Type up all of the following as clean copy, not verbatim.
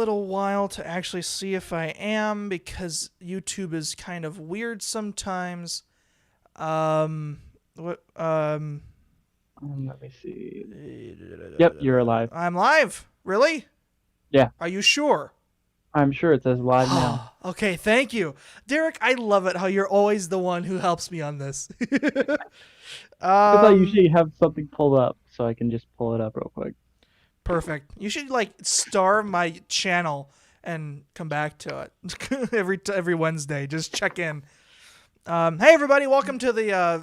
little while to actually see if I am, because YouTube is kind of weird sometimes. What? Let me see. Yep, you're alive. I'm live. Really? Yeah, Are you sure? I'm sure it says live now. Okay, thank you, Derek. I love it how you're always the one who helps me on this. Because I usually have something pulled up, so I can just pull it up real quick. Perfect. You should like star my channel and come back to it every Wednesday. Just check in. Hey everybody, welcome to the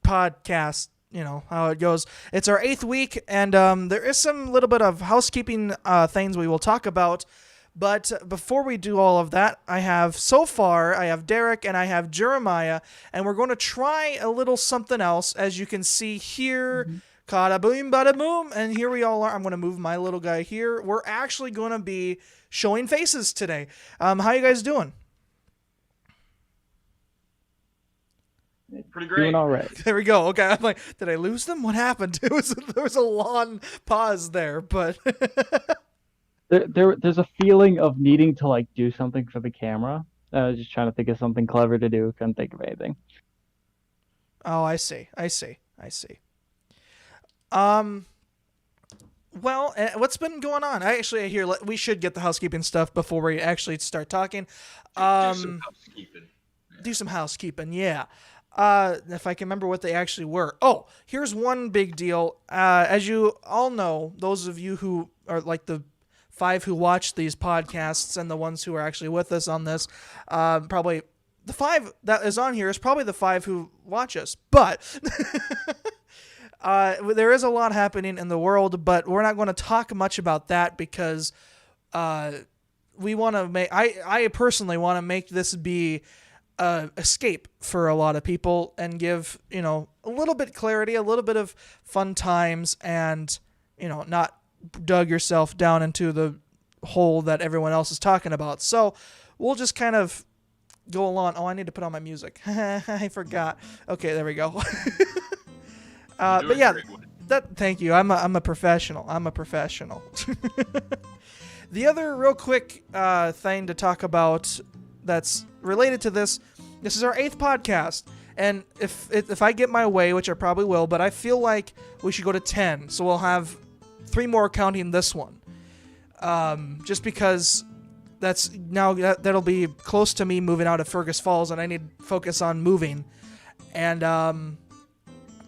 podcast. You know how it goes. It's our 8th week, and there is some little bit of housekeeping things we will talk about. But before we do all of that, I have Derek and I have Jeremiah, and we're going to try a little something else. As you can see here, Kada boom, bada boom, and here we all are. I'm going to move my little guy here. We're actually going to be showing faces today. How you guys doing? Pretty great. Doing all right. There we go. Okay, I'm like, did I lose them? What happened? There was a long pause there, but There's a feeling of needing to like do something for the camera. I was just trying to think of something clever to do. Couldn't think of anything. oh, I see. Well, what's been going on? I hear we should get the housekeeping stuff before we actually start talking. Do some housekeeping. Do some housekeeping, yeah. If I can remember what they actually were. Oh, here's one big deal. As you all know, those of you who are like the 5 who watch these podcasts and the ones who are actually with us on this, probably the 5 that is on here is probably the 5 who watch us. But there is a lot happening in the world, but we're not going to talk much about that because we want to make. I personally want to make this be escape for a lot of people and give a little bit clarity, a little bit of fun times, and not dug yourself down into the hole that everyone else is talking about. So we'll just kind of go along. Oh, I need to put on my music. I forgot. Okay, there we go. But yeah, thank you. I'm a professional. The other real quick thing to talk about that's related to this is our 8th podcast. And if I get my way, which I probably will, but I feel like we should go to 10. So we'll have 3 more counting this one. Just because that'll be close to me moving out of Fergus Falls, and I need to focus on moving. And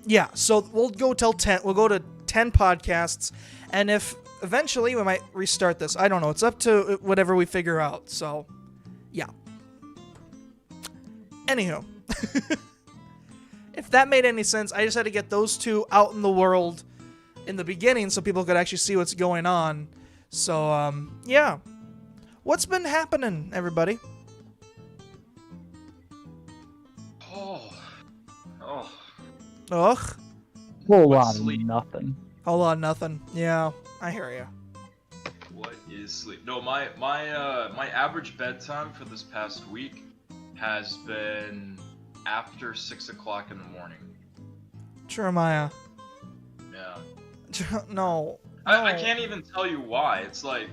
yeah, so we'll go till 10. We'll go to 10 podcasts, and if eventually we might restart this. I don't know. It's up to whatever we figure out. So, yeah. Anywho, if that made any sense, I just had to get those 2 out in the world in the beginning so people could actually see what's going on. So, yeah. What's been happening, everybody? Ugh. Whole lot of nothing. Whole lot of nothing. Yeah, I hear you. What is sleep? No, my average bedtime for this past week has been after 6 o'clock in the morning. Jeremiah. Yeah. No. I can't even tell you why. It's like,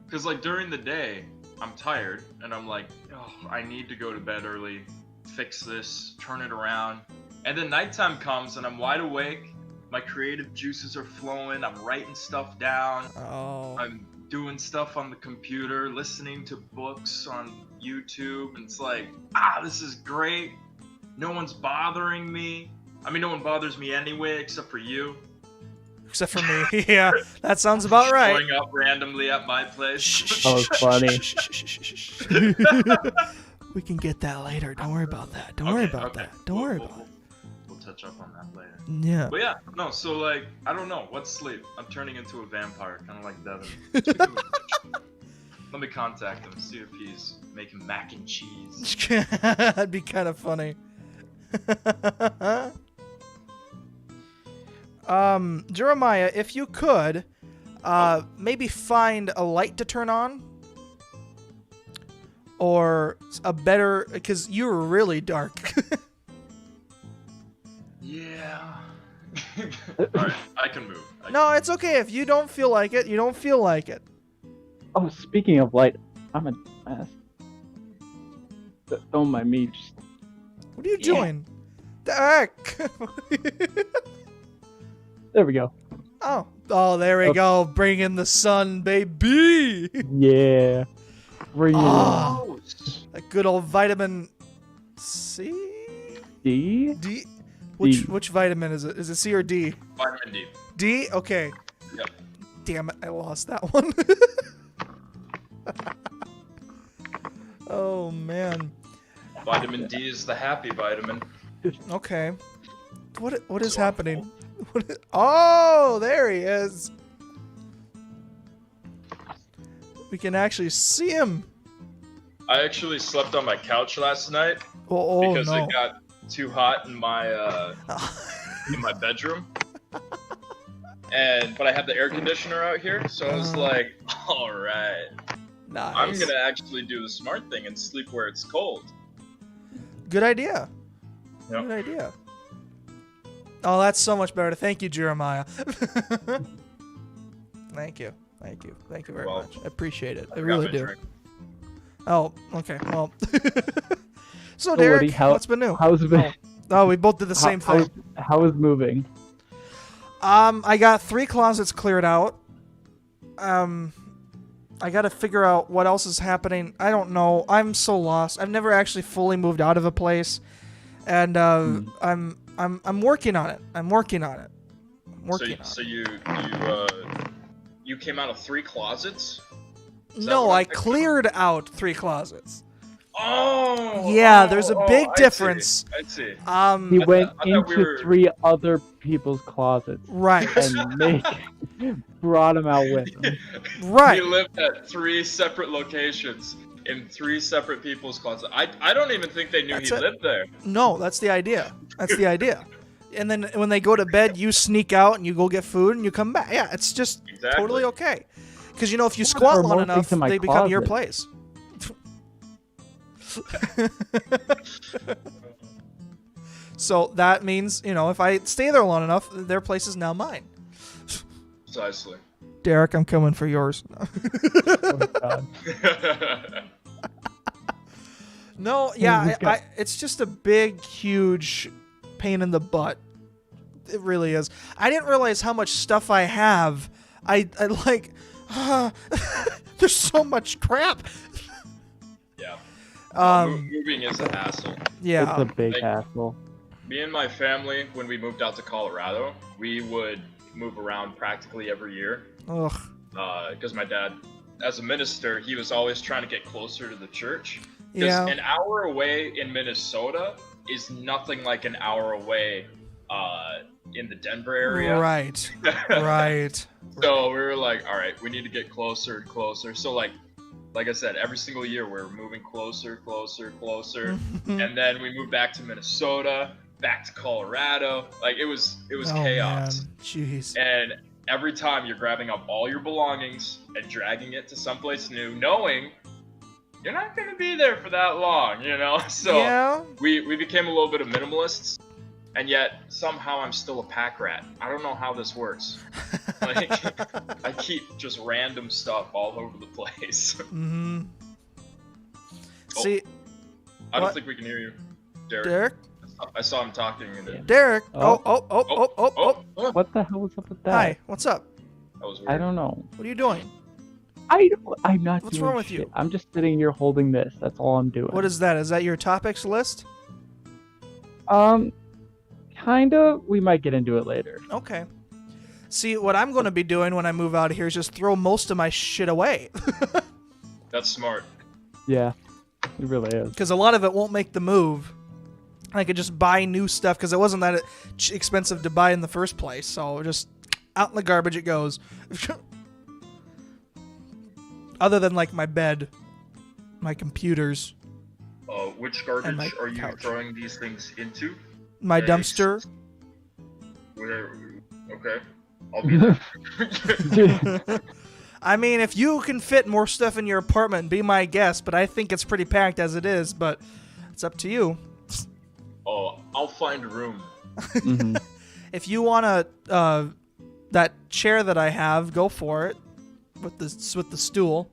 because like during the day, I'm tired and I'm like, oh, I need to go to bed early, fix this, turn it around. And then nighttime comes and I'm wide awake. My creative juices are flowing. I'm writing stuff down. Oh. I'm doing stuff on the computer, listening to books on YouTube. And it's like, this is great. No one's bothering me. I mean, no one bothers me anyway, except for you. Except for me. Yeah, that sounds about right. Showing up randomly at my place. Oh, it's funny. We can get that later. Don't worry about that. Don't worry about that. Don't worry about it. We'll touch up on that later. Yeah. But yeah, no, so like, I don't know. What's sleep? I'm turning into a vampire, kind of like Devin. Let me contact him, see if he's making mac and cheese. That'd be kind of funny. Jeremiah, if you could, maybe find a light to turn on. Or a better, because you're really dark. Yeah. Alright, I can move. No, it's okay. If you don't feel like it, you don't feel like it. Oh, speaking of light, I'm a mess. Don't mind me. Just What are you doing? Derek! there we go. Oh, there we go. Bring in the sun, baby. Yeah. Bring it in. Ah. Oh, A good old vitamin C? D? D? D. Which vitamin is it? Is it C or D? vitamin D. D? Okay. Yep. Damn it, I lost that one. Oh, man. Vitamin D is the happy vitamin. Okay. What is happening? Oh, there he is. We can actually see him. I actually slept on my couch last night Oh, because no. it got too hot in my bedroom. But I have the air conditioner out here, so I was like, all right, Nice. I'm gonna actually do the smart thing and sleep where it's cold. Good idea. Yep. Good idea. Oh, that's so much better. Thank you, Jeremiah. Thank you. Thank you. Thank you very Well, much. I appreciate it. I Got really my do. drink. Oh, okay. Well. So, So, Derek, Woody, how- what's been new? How's it? Oh, we both did the same thing. How is moving? I got 3 closets cleared out. I got to figure out what else is happening. I don't know. I'm so lost. I've never actually fully moved out of a place, and I'm working on it. I'm working on it. So you came out of 3 closets? Is that No, what I'm I thinking? cleared out 3 closets. Oh. Yeah, there's a big I difference. I see. He I went thought into we were- 3 other people's closets Right. and brought him out with him. Right. He lived at 3 separate locations in 3 separate people's closets. I don't even think they knew That's he it. lived there. No, that's the idea. That's the idea. And then when they go to bed, you sneak out and you go get food and you come back. Yeah, it's just Exactly. totally okay. Because if you Or squat long mostly enough, to my they become your closet. place. So that means, if I stay there long enough, their place is now mine. Precisely. Derek, I'm coming for yours. Oh, God. No, yeah, this guy- it's just a big, huge pain in the butt. It really is. I didn't realize how much stuff I have. I like, there's so much crap. Yeah. Um, Moving is a hassle. yeah. It's a big Like- hassle. Me and my family, when we moved out to Colorado, we would move around practically every year. Ugh. Because my dad, as a minister, he was always trying to get closer to the church. Because Yeah. an hour away in Minnesota is nothing like an hour away in the Denver area. Right. Right. So we were like, all right, we need to get closer and closer. So like I said, every single year we're moving closer. And then we moved back to Minnesota, back to Colorado. Like it was chaos. Man. Jeez. And every time you're grabbing up all your belongings and dragging it to someplace new, knowing you're not going to be there for that long, So Yeah. we became a little bit of minimalists, and yet somehow I'm still a pack rat. I don't know how this works. Like, I keep just random stuff all over the place. Mm-hmm. Oh. See, I don't What? think we can hear you, Derek. Derek. I saw him talking in the. Derek. Oh. Oh. What the hell was up with that? Hi. What's up? That was weird. I don't know. What are you doing? I'm not What's doing wrong with shit. you? I'm just sitting here holding this. That's all I'm doing. What is that? Is that your topics list? Kinda. We might get into it later. Okay. See, what I'm going to be doing when I move out of here is just throw most of my shit away. That's smart. Yeah, it really is. Because a lot of it won't make the move. I could just buy new stuff because it wasn't that expensive to buy in the first place. So just out in the garbage it goes. Other than like my bed, my computers, Which And garbage my are you couch. throwing these things into? my Yikes. dumpster. Where? Okay, I'll be there. I mean, if you can fit more stuff in your apartment, be my guest. But I think it's pretty packed as it is. But it's up to you. Oh, I'll find room. Mhm. If you want that chair that I have, go for it with the stool.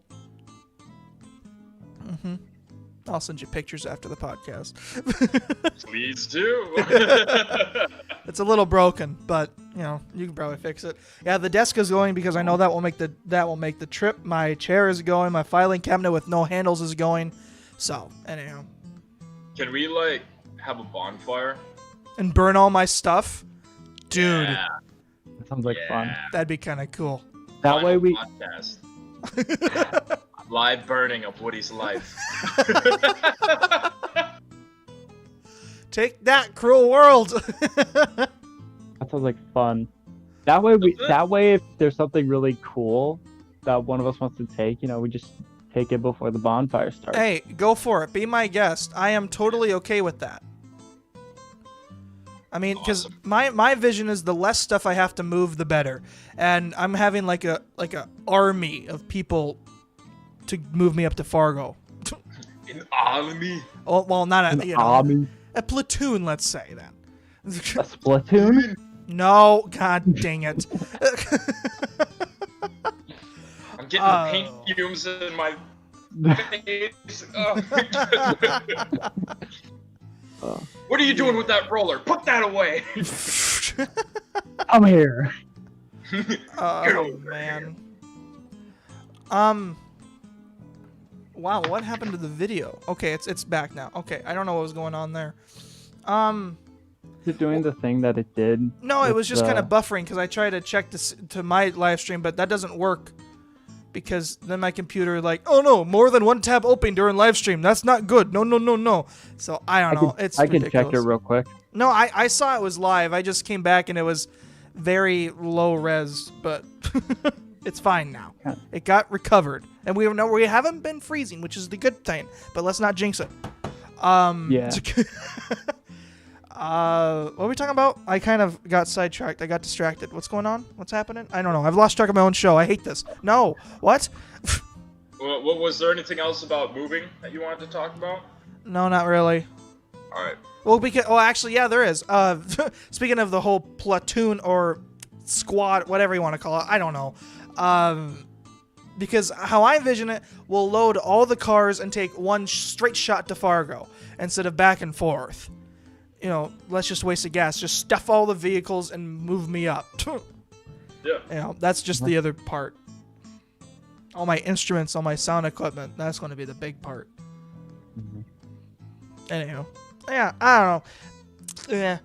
Mm-hmm. I'll send you pictures after the podcast. Please do. It's a little broken, but you know you can probably fix it. Yeah, the desk is going because I know that will make the trip. My chair is going. My filing cabinet with no handles is going. So anyhow, Can we like have a bonfire? and burn all my stuff, dude. Yeah. That sounds like fun. That'd be kind of cool. That way we. Podcast. Live burning of Woody's life. Take that, cruel world. That sounds like fun. That way we. That way, if there's something really cool that one of us wants to take, we just take it before the bonfire starts. Hey, go for it. Be my guest. I am totally okay with that. I mean, because Awesome. my vision is the less stuff I have to move, the better. And I'm having like a army of people to move me up to Fargo. An army. Oh, well, not An army, a platoon, let's say that. a Splatoon. No, god dang it. I'm getting the paint fumes in my face. Oh. What are you doing with that roller? Put that away. Come here. Oh man. Wow, what happened to the video? Okay, it's back now. Okay, I don't know what was going on there. Is it doing the thing that it did? No, it with was just the- kind of buffering because I tried to check to my live stream, but that doesn't work because then my computer oh no, more than one tab open during live stream. That's not good. No. So I don't know. It's I can ridiculous. check it real quick. No, I saw it was live. I just came back and it was very low res, but it's fine now. Yeah. It got recovered, and we haven't been freezing, which is the good thing. But let's not jinx it. Yeah. What were we talking about? I kind of got sidetracked. I got distracted. What's going on? What's happening? I don't know. I've lost track of my own show. I hate this. No. What? Well, was there anything else about moving that you wanted to talk about? No, not really. All right. Well, actually, yeah, there is. Speaking of the whole platoon or squad, whatever you want to call it, I don't know. Because how I envision it, we'll load all the cars and take one straight shot to Fargo instead of back and forth. Let's just waste the gas. Just stuff all the vehicles and move me up. Yeah. That's just the other part. All my instruments, all my sound equipment, that's going to be the big part. Mhm. Anyhow. Yeah, I don't know. Yeah.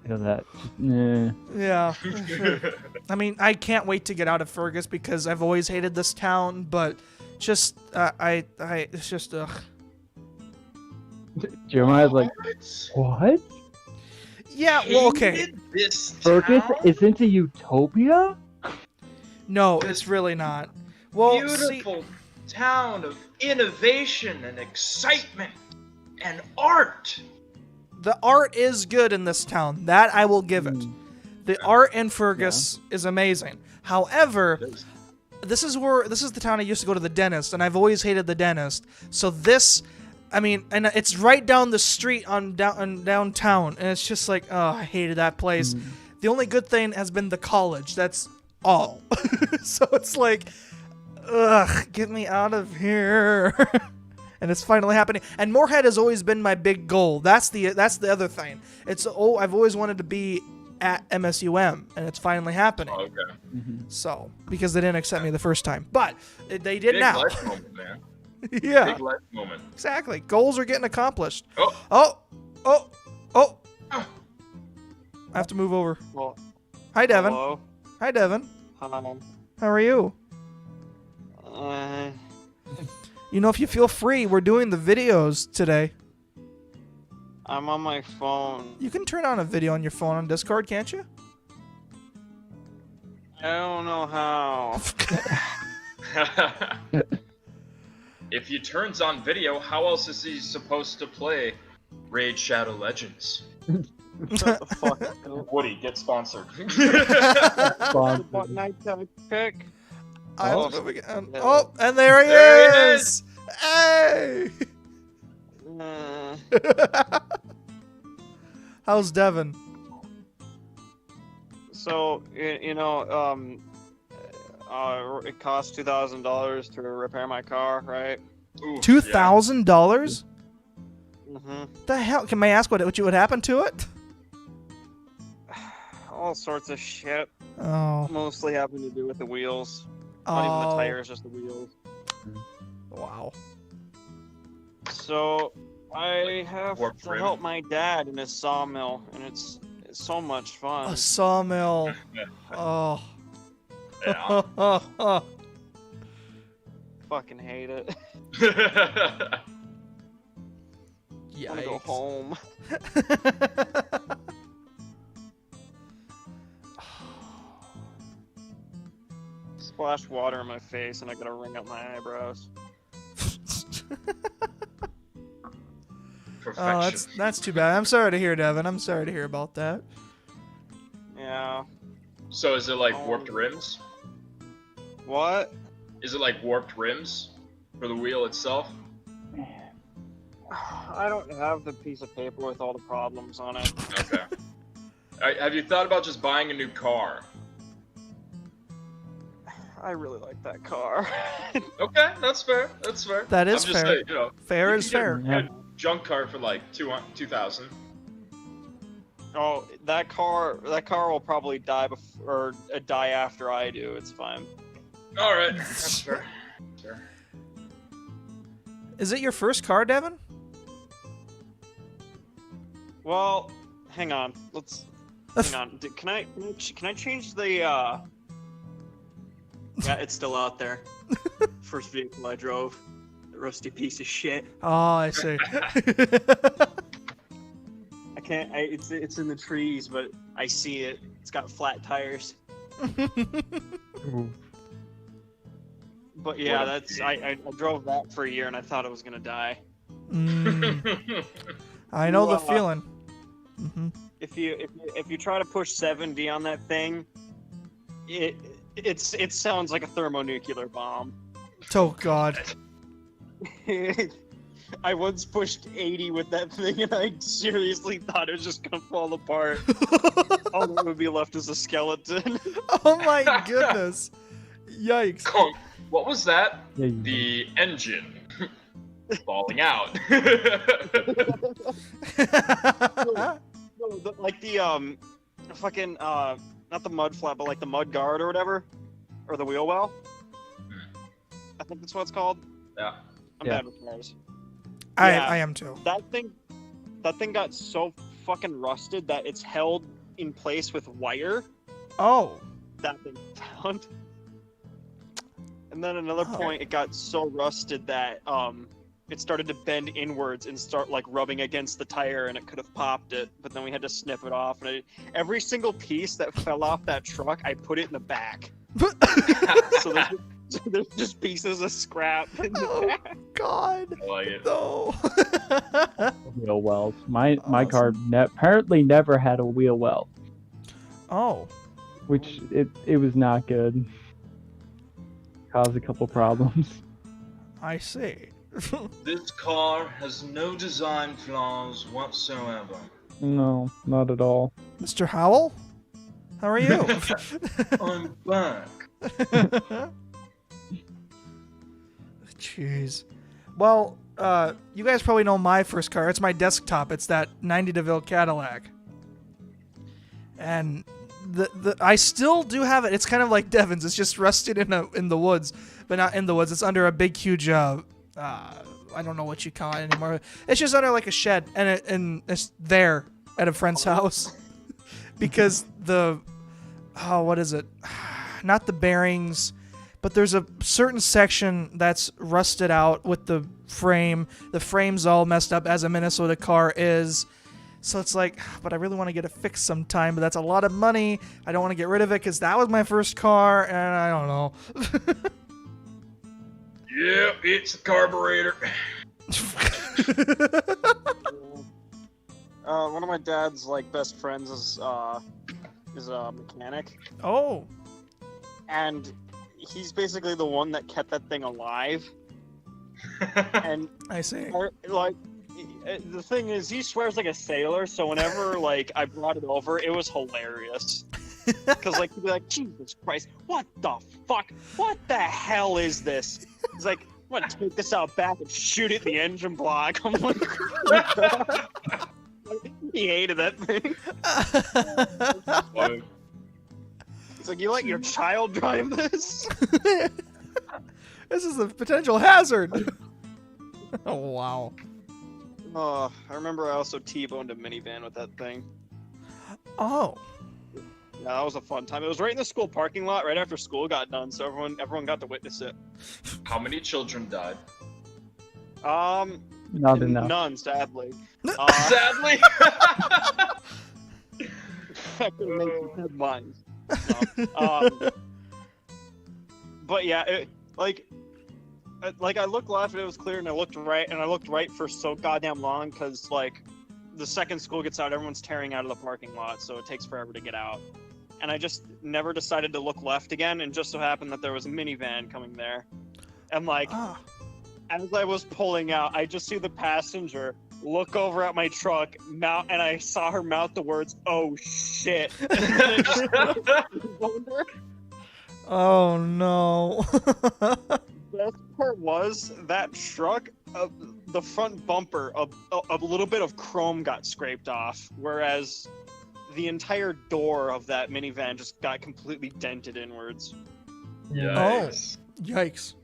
That. Yeah. I mean, I can't wait to get out of Fergus because I've always hated this town, but just, it's just, ugh. Jeremiah's like, what? Yeah, well, okay. Hated This Fergus town? isn't a utopia? No, it's really not. Well, see, Beautiful town of innovation and excitement and art. the art is good in this town. That I will give it. The art in Fergus is amazing. However, this is the town I used to go to the dentist, and I've always hated the dentist. So this, I mean, and it's right down the street on downtown, and it's just like, oh, I hated that place. The only good thing has been the college. That's all. So it's like, ugh, get me out of here. And it's finally happening. And Moorhead has always been my big goal. That's the other thing. I've always wanted to be at MSUM, and it's finally happening. Oh, okay. So, because they didn't accept me the first time, but they did Big now. life moment, man. Yeah, Big life moment. exactly. Goals are getting accomplished. Oh. Oh. Ah. I have to move over. Well, Hi, Devin. hello. Hi, Devin. Hi. How are you? Uh, If you feel free, we're doing the videos today. I'm on my phone. You can turn on a video on your phone on Discord, can't you? I don't know how. If he turns on video, how else is he supposed to play Raid Shadow Legends? Shut the fuck up. Woody, get sponsored. What night did I pick? Oh, Oh. and there he There he is! Hey! How's Devin? So it cost $2,000 to repair my car, right? Oof, $2,000? Mm-hmm. The hell? Can I ask what happened to it? All sorts of shit. Oh. Mostly having to do with the wheels. Not even the Oh. tires, just the wheels. Wow. So I have Warped to rim. help my dad in his sawmill, and it's so much fun. A sawmill. Oh. Yeah. Fucking hate it. Yikes. I wanna go home. Splash water in my face, and I gotta wring out my eyebrows. Oh, that's too bad. I'm sorry to hear, Devin. I'm sorry to hear about that. Yeah. So is it like warped rims? What? Is it like warped rims for the wheel itself? I don't have the piece of paper with all the problems on it. Okay. Have you thought about just buying a new car? I really like that car. Okay, that's fair. That's fair. That is I'm just fair. saying, you know, Fair you is can fair. get a junk car for like 2,000. Oh, that car will probably die before or die after I do. It's fine. All right, that's fair. Fair. Is it your first car, Devin? Well, hang on. Hang on. Can I change the? Yeah, it's still out there. First vehicle I drove. The rusty piece of shit. Oh, I see. I can't. It's in the trees, but I see it. It's got flat tires. But yeah, What a that's I drove that for a year and I thought it was gonna die. Mm, I know the Wow. feeling. Hmm. If you try to push 70 on that thing, it sounds like a thermonuclear bomb. Oh God. I once pushed 80 with that thing and I seriously thought it was just gonna fall apart. All that would be left is a skeleton. Oh my goodness. Yikes. What was that? Yeah, you- The engine falling out. No, like the fucking not the mud flap, but like the mud guard or whatever, or the wheel well. I think that's what it's called. Yeah. I'm Yeah. bad with cars. I Yeah. I am too. That thing got so fucking rusted that it's held in place with wire. Oh. That thing found. And then another Oh. point, it got so rusted that it started to bend inwards and start like rubbing against the tire, and it could have popped it. But then we had to snip it off, and every single piece that fell off that truck, I put it in the back. So there's just pieces of scrap in the Oh back. God. I like it. No. wheel wells. My Awesome. car apparently never had a wheel well, Oh. which it was not good. Caused a couple problems. I see. This car has no design flaws whatsoever. No, not at all. Mr. Howell? How are you? I'm back. Jeez. Well, you guys probably know my first car. It's my desktop. It's that 90 DeVille Cadillac. And I still do have it. It's kind of like Devin's. It's just rusted in the woods, but not in the woods. It's under a big, huge. I don't know what you call it anymore. It's just under like a shed, and it's there at a friend's house because what is it? Not the bearings, but there's a certain section that's rusted out with the frame. The frame's all messed up as a Minnesota car is. So it's like, but I really want to get it fixed sometime, but that's a lot of money. I don't want to get rid of it because that was my first car, and I don't know. Yep, it's the carburetor. One of my dad's like best friends is a mechanic, Oh, and he's basically the one that kept that thing alive. And I see. like, the thing is, he swears like a sailor. So whenever like I brought it over, it was hilarious. Because like he'd be like, Jesus Christ, what the fuck? What the hell is this? He's like, I'm gonna take this out back and shoot it in the engine block. I'm like, he hated that thing. It's like, you let your child drive this? This is a potential hazard. Oh, wow. Oh, I remember I also T-boned a minivan with that thing. Oh. Yeah, that was a fun time. It was right in the school parking lot, right after school got done, so everyone got to witness it. How many children died? Not enough. None, sadly. Sadly. I couldn't make some headlines. No. But yeah, like I looked left and it was clear, and I looked right for so goddamn long, because like the second school gets out, everyone's tearing out of the parking lot, so it takes forever to get out. And I just never decided to look left again, and just so happened that there was a minivan coming there. And like, as I was pulling out, I just see the passenger look over at my truck, mouth, and I saw her mouth the words, "Oh shit." Oh no. Best part was that truck, the front bumper, a little bit of chrome got scraped off, whereas the entire door of that minivan just got completely dented inwards. Yikes. Oh, yikes.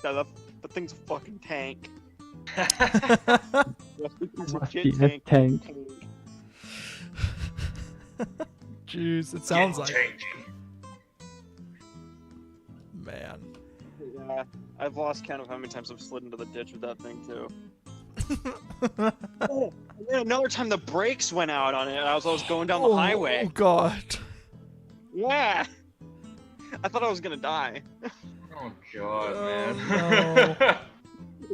Yeah, the thing's a fucking tank. Must be a tank. Jeez, it sounds like Tank. man. Yeah, I've lost count of how many times I've slid into the ditch with that thing too. Oh, and then another time the brakes went out on it. I was going down the highway. Oh god. Yeah, I thought I was gonna die. Oh god, man. Oh, I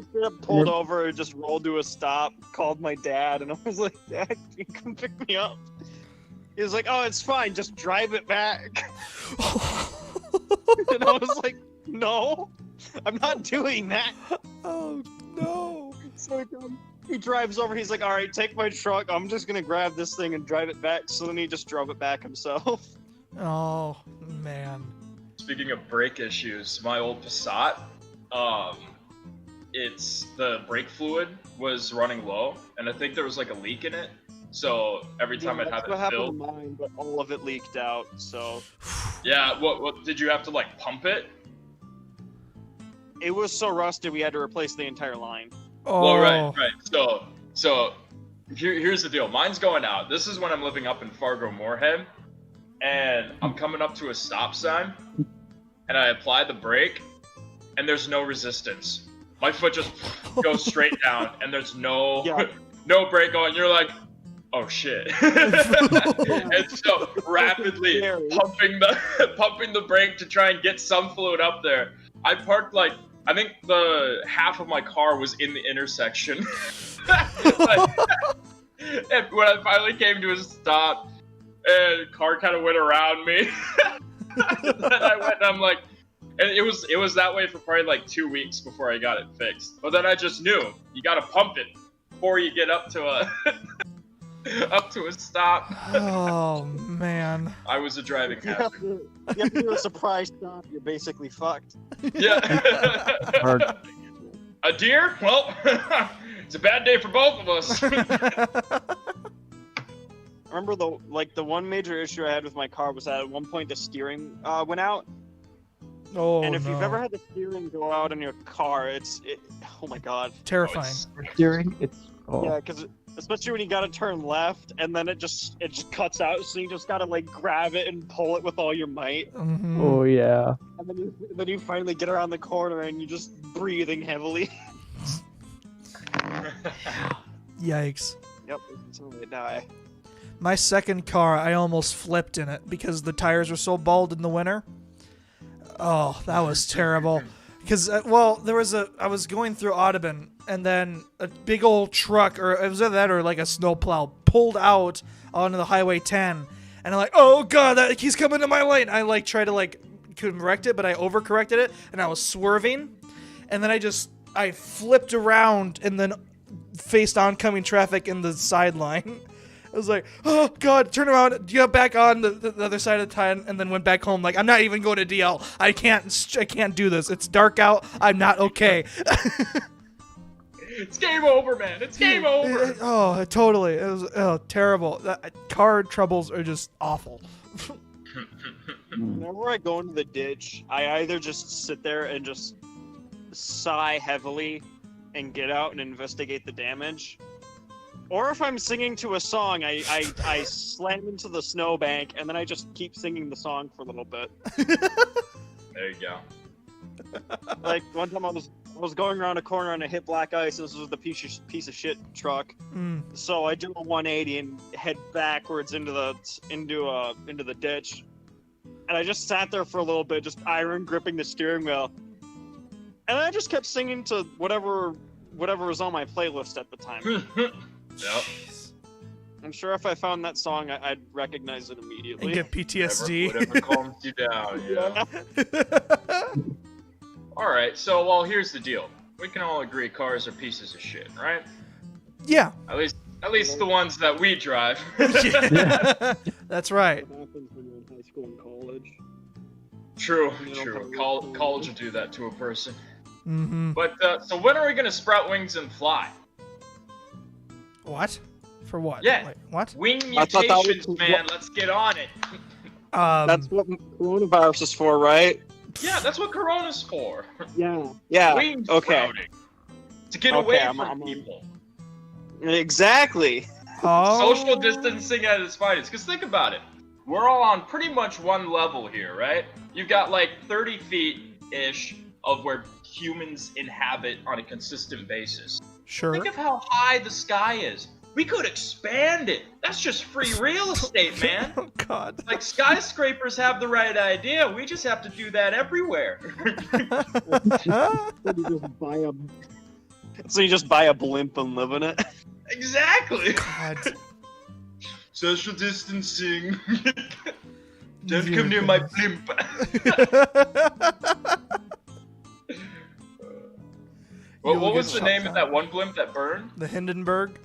straight up pulled over and just rolled to a stop. Called my dad, and I was like, "Dad, can you come pick me up?" He was like, "Oh, it's fine. Just drive it back." And I was like, "No, I'm not doing that." Oh no. So he drives over. He's like, "All right, take my truck. I'm just gonna grab this thing and drive it back." So then he just drove it back himself. Oh man. Speaking of brake issues, my old Passat, it's the brake fluid was running low, and I think there was like a leak in it. So every time I'd have That's what it happened filled, to mine, but all of it leaked out. So yeah. What did you have to like pump it? it was so rusted we had to replace the entire line. Oh. Well, right. So here's the deal. Mine's going out. This is when I'm living up in Fargo Moorhead, and I'm coming up to a stop sign, and I apply the brake, and there's no resistance. My foot just goes straight down, and there's no no brake on. You're like, oh shit! And so rapidly pumping the brake to try and get some fluid up there. I parked like, I think the half of my car was in the intersection. And when I finally came to a stop, and the car kind of went around me. Then I went and I'm like, and it was that way for probably like 2 weeks before I got it fixed. But then I just knew you got to pump it before you get up to a a stop. Oh man. I was a driving hazard. You have to do a surprise stop. You're basically fucked. Yeah. Hard. A deer? Well, it's a bad day for both of us. I remember the one major issue I had with my car was that at one point the steering went out. Oh And if no. you've ever had the steering go out in your car, oh my god. Terrifying. Steering, it's Yeah, because especially when you gotta turn left and then it just cuts out, so you just gotta like grab it and pull it with all your might. Mhm. oh yeah. And then you finally get around the corner and you're just breathing heavily. Yikes. Yep, until they die. My second car, I almost flipped in it because the tires were so bald in the winter. Oh, that was terrible. Because, I was going through Audubon, and then a big old truck, or it was either that or like a snowplow, pulled out onto the Highway 10. And I'm like, oh god, he's coming to my lane. I tried to correct it, but I overcorrected it, and I was swerving. And then I flipped around and then faced oncoming traffic in the sideline. I was like, oh god, turn around, get back on the other side of the time, and then went back home. Like, I'm not even going to DL. I can't do this. It's dark out. I'm not okay. It's game over, man. It's game over. Oh, totally. It was terrible. Car troubles are just awful. Whenever I go into the ditch, I either just sit there and just sigh heavily and get out and investigate the damage, or if I'm singing to a song, I slam into the snowbank and then I just keep singing the song for a little bit. There you go. Like one time I was going around a corner and I hit black ice. This was the piece of shit truck. So I do a 180 and head backwards into the ditch. And I just sat there for a little bit, just iron gripping the steering wheel. And I just kept singing to whatever was on my playlist at the time. Yep. I'm sure if I found that song, I'd recognize it immediately. And get PTSD. Whatever calms you down, yeah. All right, so well, here's the deal. We can all agree cars are pieces of shit, right? Yeah. At least the ones that we drive. That's right. What happens when you're in high school and college? True. You don't have a College will do that to a person. Mm-hmm. But so when are we gonna sprout wings and fly? What? For what? Yeah. Wait, what? Wing I thought that mutations, was- man. Let's get on it. That's what coronavirus is for, right? Yeah, that's what Corona's for. Yeah. Wing Okay. sprouting. To get Okay, away I'm- from I'm- people. Exactly. Oh. Social distancing at its finest. Because think about it. We're all on pretty much one level here, right? You've got like 30 feet-ish of where humans inhabit on a consistent basis. Sure. Think of how high the sky is. We could expand it. That's just free real estate, man. Oh God. Like skyscrapers have the right idea. We just have to do that everywhere. So you just buy a blimp and live in it? Exactly. God. Social distancing. Don't come near my blimp. What was the name of that one blimp that burned? The Hindenburg.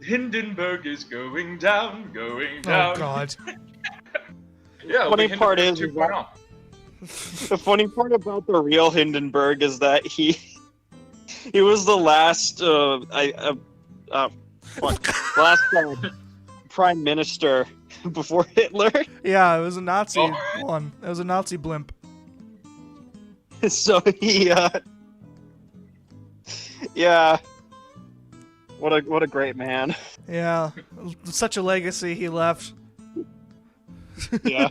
Hindenburg is going down, going down. Oh God. Yeah, Funny we part Hindenburg is 2.0. The funny part about the real Hindenburg is that he was the last prime minister before Hitler. Yeah, it was a Nazi Oh. one. It was a Nazi blimp. So he yeah. What a great man. Yeah, such a legacy he left. Yeah.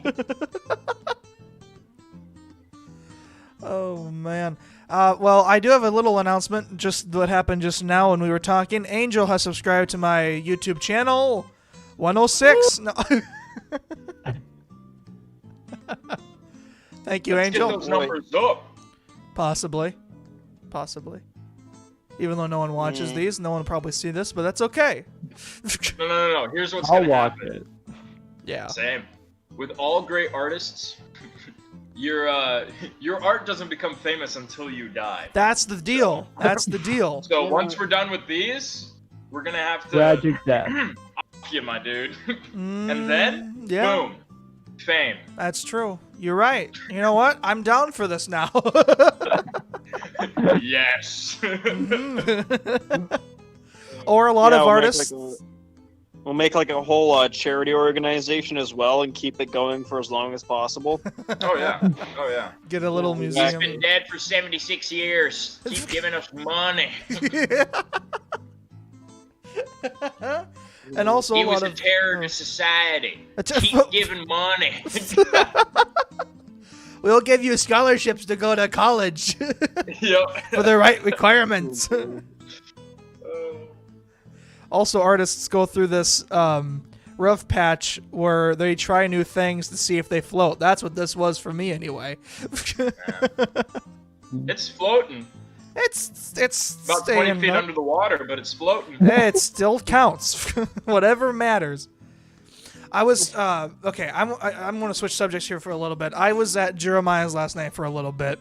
Oh man. Well, I do have a little announcement. Just what happened just now when we were talking. Angel has subscribed to my YouTube channel. 106. No. Thank you, Let's Angel. Get those numbers up. Possibly. Even though no one watches these, no one will probably see this, but that's okay. No. Here's what's I'll gonna watch happen. it. Yeah. Same. With all great artists, your art doesn't become famous until you die. That's the deal. That's the deal. So once we're done with these, we're gonna have to Tragic death. off you, my dude. And then, yeah, boom, fame. that's true. You're right. You know what? I'm down for this now. Yes. Or a lot Yeah, of we'll make artists. We'll make like a whole charity organization as well and keep it going for as long as possible. Oh yeah. Get a little He's museum. He's been dead for 76 years. Keep giving us money. And also He a was lot a of terror to society. A ter- Keep giving money. we'll give you scholarships to go to college Yep. for the right requirements. Also, artists go through this rough patch where they try new things to see if they float. That's what this was for me, anyway. It's floating. It's About staying 20 feet up. under the water, but it's floating. It still counts. Whatever matters. I was okay. I'm going to switch subjects here for a little bit. I was at Jeremiah's last night for a little bit,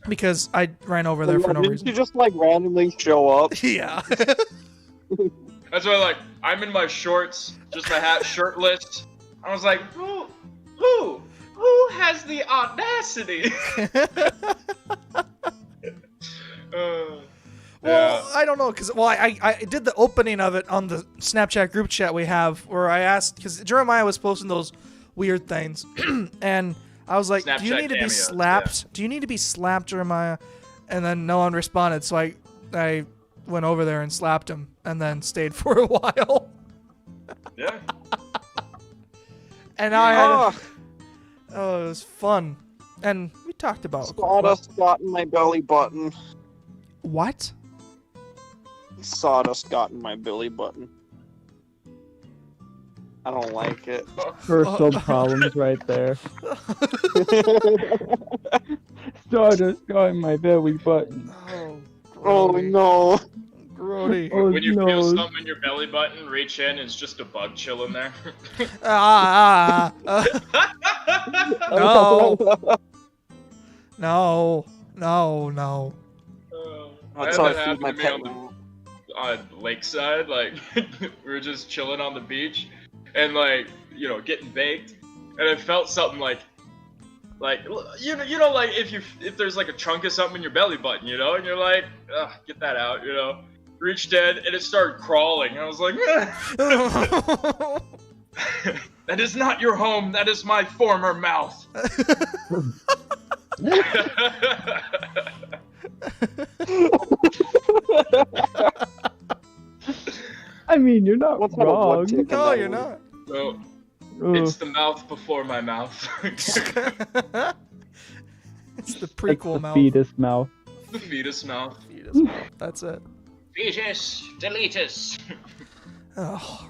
because I ran over there for no Didn't reason. you just like randomly show up? Yeah. That's why, like, I'm in my shorts, just my hat, shirtless. I was like, who has the audacity? Well, I don't know, because I did the opening of it on the Snapchat group chat we have, where I asked, because Jeremiah was posting those weird things, and I was like, do you Snapchat need to be cameos, slapped? Do you need to be slapped, Jeremiah? And then no one responded, so I went over there and slapped him, and then stayed for a while. Yeah. And I had, Oh, oh, it was fun, and we talked about sawdust got in my belly button. what? Sawdust got in my belly button. I don't like it. First world problems right there. Stardust got in my belly button. Oh, Oh Grody. no. Grody. Oh, When you no. feel something in your belly button, reach in, it's just a bug chilling there. No. No. I That's had how I that feed happen my to me pet. on Lakeside. Like, we were just chilling on the beach and, like, you know, getting baked. And I felt something like you know, like if there's like a chunk of something in your belly button, you know, and you're like, ugh, get that out, you know. Reached in and it started crawling. And I was like, that is not your home. That is my former mouth. I mean, you're not What kind of wrong. wood tick? No, you're not. So Ugh. it's the mouth before my mouth. It's the That's prequel the mouth. fetus mouth. The fetus mouth. Fetus mouth. That's it. Fetus deletus. Oh.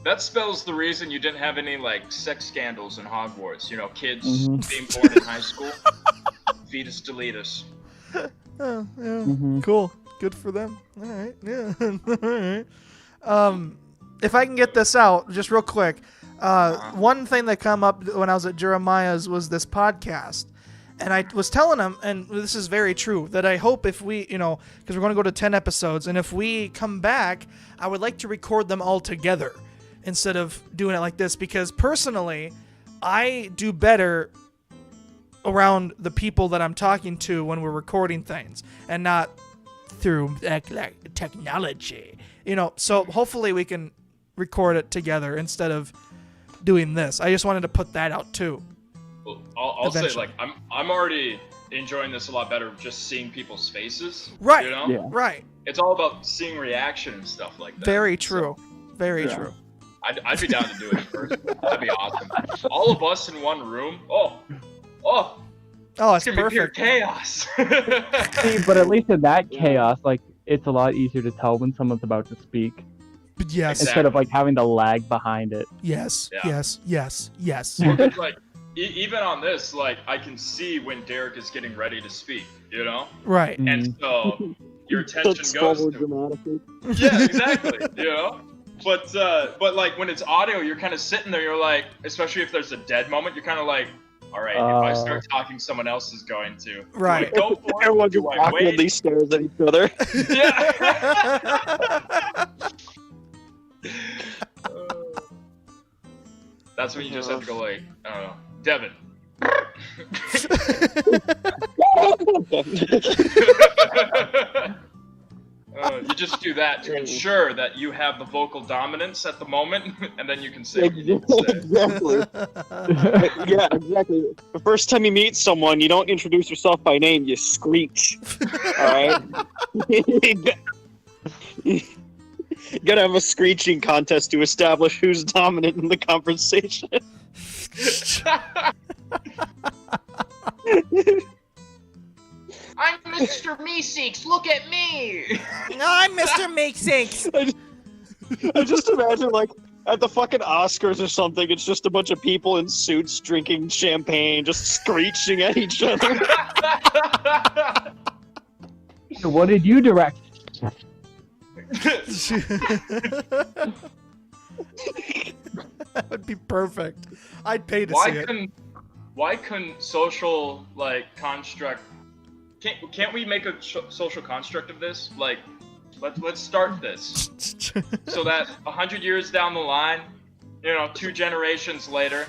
That spells the reason you didn't have any like sex scandals in Hogwarts. You know, kids Mhm. being born in high school. Fetus deletus. Oh, yeah. Mhm. Cool. Good for them. All right. Yeah. All right. If I can get this out just real quick, one thing that come up when I was at Jeremiah's was this podcast. And I was telling him, and this is very true, that I hope if we, you know, because we're going to go to 10 episodes, and if we come back, I would like to record them all together instead of doing it like this, because personally, I do better around the people that I'm talking to when we're recording things, and not through like technology, you know. So hopefully we can record it together instead of doing this. I just wanted to put that out too. Well, I'll say Eventually. like I'm already enjoying this a lot better just seeing people's faces. Right. You know? Yeah. Right. It's all about seeing reaction and stuff like that. Very true. Very Yeah. true. I'd be down to do it first. That'd be awesome. All of us in one room. Oh, Oh, it's it's gonna be pure perfect. chaos. See, but at least in that chaos, like, it's a lot easier to tell when someone's about to speak Yes. Exactly. instead of like having to lag behind it. Yes. Yeah. Yes. Yes. Yes. Well, 'cause, like even on this, like I can see when Derek is getting ready to speak. You know, Right. and so your attention That's goes so to. dramatically. Yeah, exactly. You know. But like when it's audio, you're kind of sitting there. You're like, especially if there's a dead moment, you're kind of like, all right, if I start talking, someone else is going to. Right. Do I go for it? Everyone just Do I awkwardly wait? stares at each other. Yeah. That's when you just have to go like, I don't know, Devin. You just do that to ensure that you have the vocal dominance at the moment, and then you can say what you need to say. Exactly. Yeah, exactly. The first time you meet someone, you don't introduce yourself by name, you screech. Alright? You gotta have a screeching contest to establish who's dominant in the conversation. I'm Mr. Meeseeks, look at me! No, I'm Mr. Makesinks. I just imagine, like, at the fucking Oscars or something, it's just a bunch of people in suits drinking champagne, just screeching at each other. So what did you direct? That would be perfect. I'd pay to see it. Why couldn't social like construct? Can't we make a social construct of this? Like, Let's start this so that 100 years down the line, 2 generations later,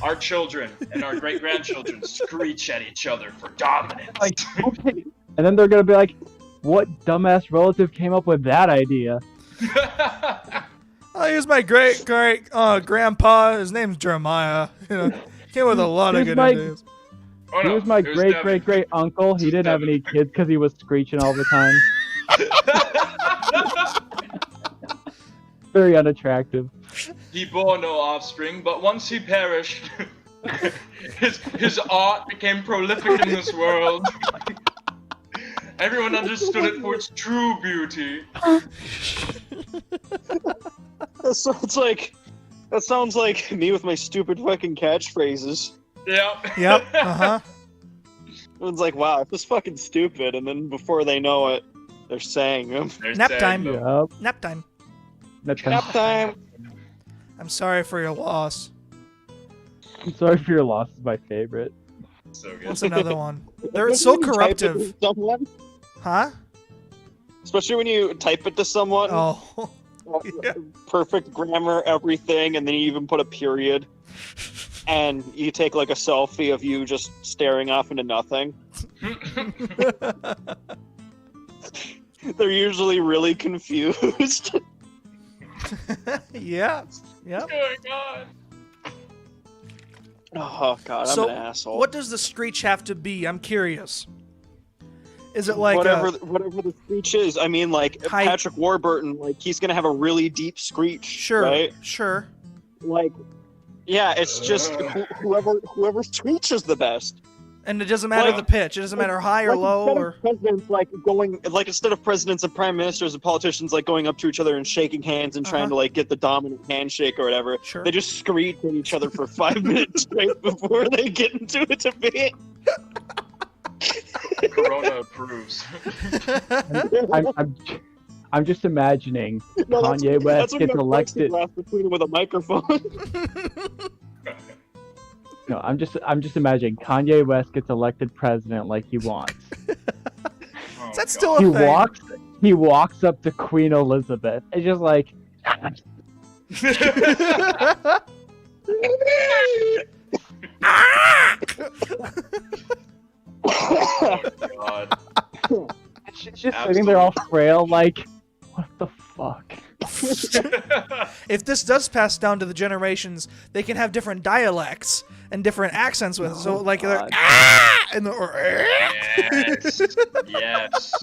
our children and our great grandchildren screech at each other for dominance. Like, okay. And then they're gonna be like, "What dumbass relative came up with that idea?" Oh, here's my great grandpa. His name's Jeremiah. Came with a lot of Here's good my- ideas. Oh, no, Here's my it was great Devin. great great uncle. He didn't have any kids because he was screeching all the time. Very unattractive. He bore no offspring, but once he perished, his art became prolific in this world. Everyone understood it for its true beauty. That sounds like me with my stupid fucking catchphrases. Yep. Yep. Uh-huh. It's like, wow, this is fucking stupid, and then before they know it, they're saying them. They're Nap saying time. them. Yup. Nap time. That's Nap time. I'm sorry for your loss. I'm sorry for your loss. Is my favorite. So good. What's another one? They're so When you type it corruptive. to someone, Huh? especially when you type it to someone, Oh. Yeah. perfect grammar, everything, and then you even put a period, and you take like a selfie of you just staring off into nothing. They're usually really confused. Yeah. Yep. Going on? Oh god, I'm So, an asshole. what does the screech have to be? I'm curious. Is it like whatever the screech is? I mean, like High- Patrick Warburton, like he's gonna have a really deep screech, sure, right? sure. Like, yeah, it's just whoever screeches the best. And it doesn't matter Like- the pitch. It doesn't matter high or Like, low instead or of presidents instead of presidents and prime ministers and politicians like going up to each other and shaking hands and trying Uh-huh. to like get the dominant handshake or whatever, sure. they just screech at each other for 5 minutes straight before they get into a debate. Corona approves. I'm just imagining No, that's- Kanye West that's when gets you have elected. plexiglass between them with a microphone. No, I'm just imagining Kanye West gets elected president like he wants. Oh, Is that God. still a He thing? walks up to Queen Elizabeth and just like God. she's just sitting there all frail like, what the fuck? If this does pass down to the generations, they can have different dialects and different accents with it. So like they're God. and or Yes. Yes.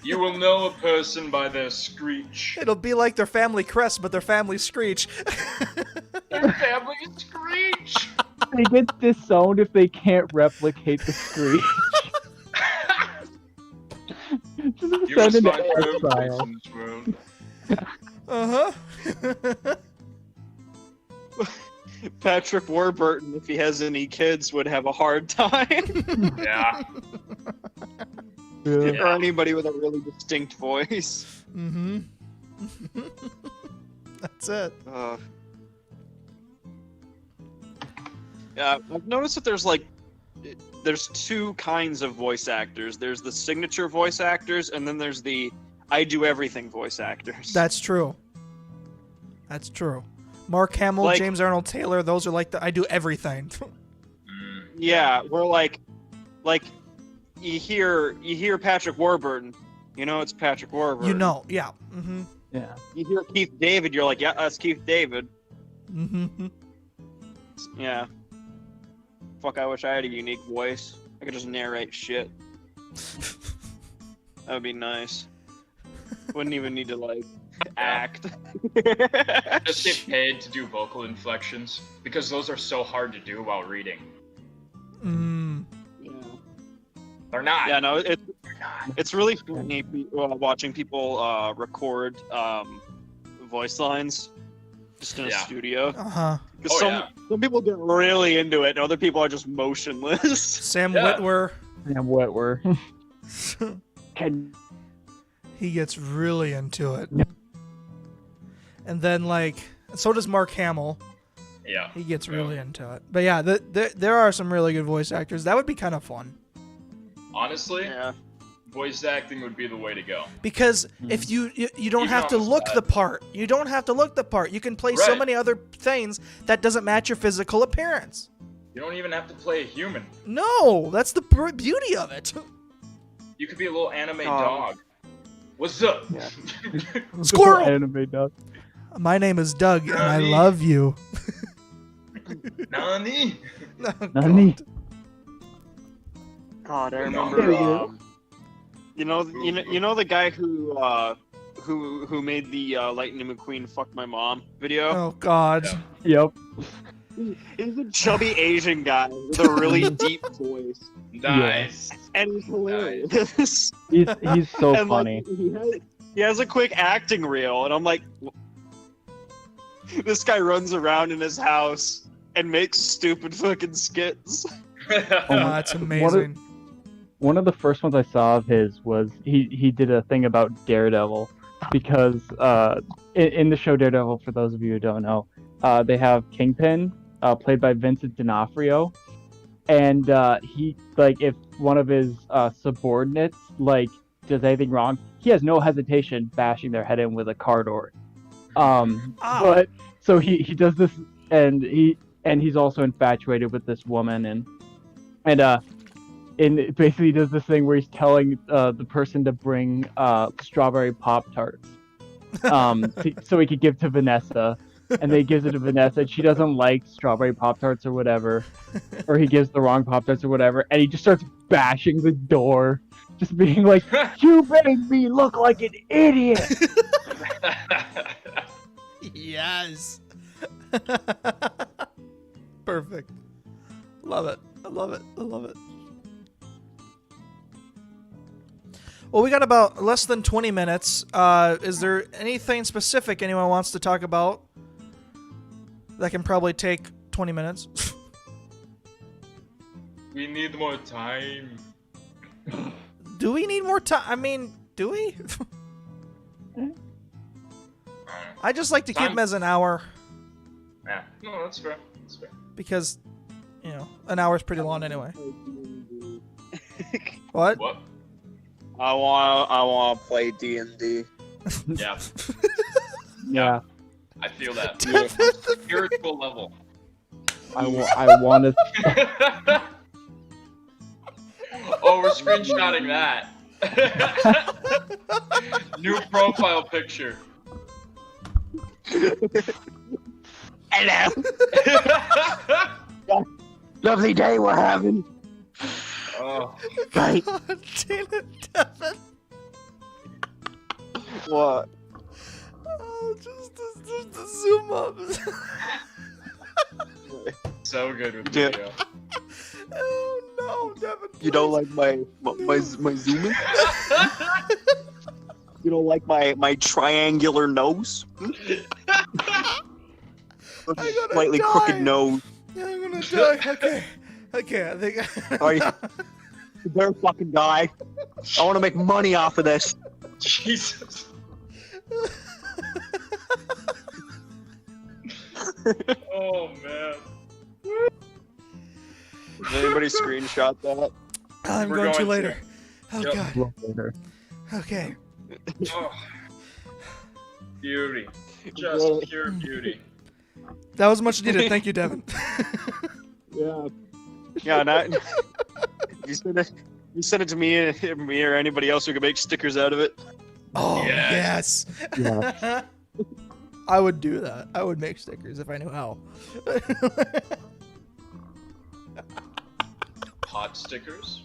You will know a person by their screech. it'll be like their family crest, but their family screech. Their family screech. They get disowned if they can't replicate the screech. Just You will send find into firm place exile. in this world. Uh-huh. Patrick Warburton, if he has any kids, would have a hard time. Yeah. Yeah. Or anybody with a really distinct voice. Mm-hmm. That's it. Yeah, I've noticed that there's 2 kinds of voice actors. There's the signature voice actors, and then there's the I do everything voice actors. That's true. That's true. Mark Hamill, Like- James Arnold Taylor, those are like the I do everything. Mm. Yeah, we're like you hear Patrick Warburton, you know it's Patrick Warburton. You know, yeah. Mm-hmm. Yeah. You hear Keith David, you're like, yeah, that's Keith David. Mm-hmm. Yeah. Fuck, I wish I had a unique voice. I could just narrate shit. That would be nice. Wouldn't even need to like act. Just get paid to do vocal inflections because those are so hard to do while reading. Mm. Yeah. They're not. Yeah, no, They're not. it's really funny watching people record voice lines just in a Yeah. studio. Uh-huh. Because some people get really into it, and other people are just motionless. Sam Yeah. Witwer. And what were? Can He gets really into it. And then like so does Mark Hamill. Yeah. He gets really into it. But yeah, there are some really good voice actors. That would be kind of fun. Honestly, Yeah. voice acting would be the way to go. Because if you don't Even have to on the look spot. the part. You don't have to look the part. You can play so Right. many other things that doesn't match your physical appearance. You don't even have to play a human. No, that's the beauty of it. You could be a little anime dog. What's up? Yeah. Squirrel. Anime dog. My name is Doug, and I Nani? love you. Nani? Oh, Nani? God. God, I No. remember. Yeah. You know the guy who made the Lightning McQueen "Fuck My Mom" video. Oh God. Yeah. Yep. He's a chubby Asian guy with a really deep voice, Nice. and he's hilarious. He's so And, like, funny. he has a quick acting reel, and I'm like, this guy runs around in his house and makes stupid fucking skits. Oh, that's amazing. One of the first ones I saw of his was he did a thing about Daredevil, because in the show Daredevil, for those of you who don't know, they have Kingpin, played by Vincent D'Onofrio, and he, like, if one of his subordinates like does anything wrong, he has no hesitation bashing their head in with a car door. But so he does this, and he's also infatuated with this woman, and basically does this thing where he's telling the person to bring strawberry Pop-Tarts, so he could give to Vanessa, and then he gives it to Vanessa, and she doesn't like strawberry Pop-Tarts or whatever, or he gives the wrong Pop-Tarts or whatever, and he just starts bashing the door, just being like, "You made me look like an idiot!" Yes. Perfect. Love it. I love it. I love it. Well, we got about less than 20 minutes. Is there anything specific anyone wants to talk about that can probably take 20 minutes? We need more time. Do we need more time? I mean, do we? I just like to keep them as an hour Yeah. No, that's fair. That's fair. because, you know, an hour is pretty long anyway. What? What? I want to play D&D. Yeah. Yeah, I feel that. Yeah. Spiritual level. I want to. Oh, we're screenshotting that. New profile picture. Hello. Lovely day we're having. Oh, Right. God damn it, Devin. What? Oh, just the zoom up. so good with Yeah. video. Oh no, Devin. You don't please. like my zooming? You don't like my triangular nose? gonna Slightly die. crooked nose. Yeah, I'm gonna die. Okay. Okay, I think. Are you better fucking die? I want to make money off of this. Jesus. Oh man. Did anybody screenshot that? I'm We're going to going later. Oh Yep. god. Later. Okay. Oh. Beauty. Just pure beauty. That was much needed. Thank you, Devin. Yeah. Yeah, not. You send it to me or anybody else who can make stickers out of it. Oh Yes. yes. Yeah. I would do that. I would make stickers if I knew how. Hot stickers.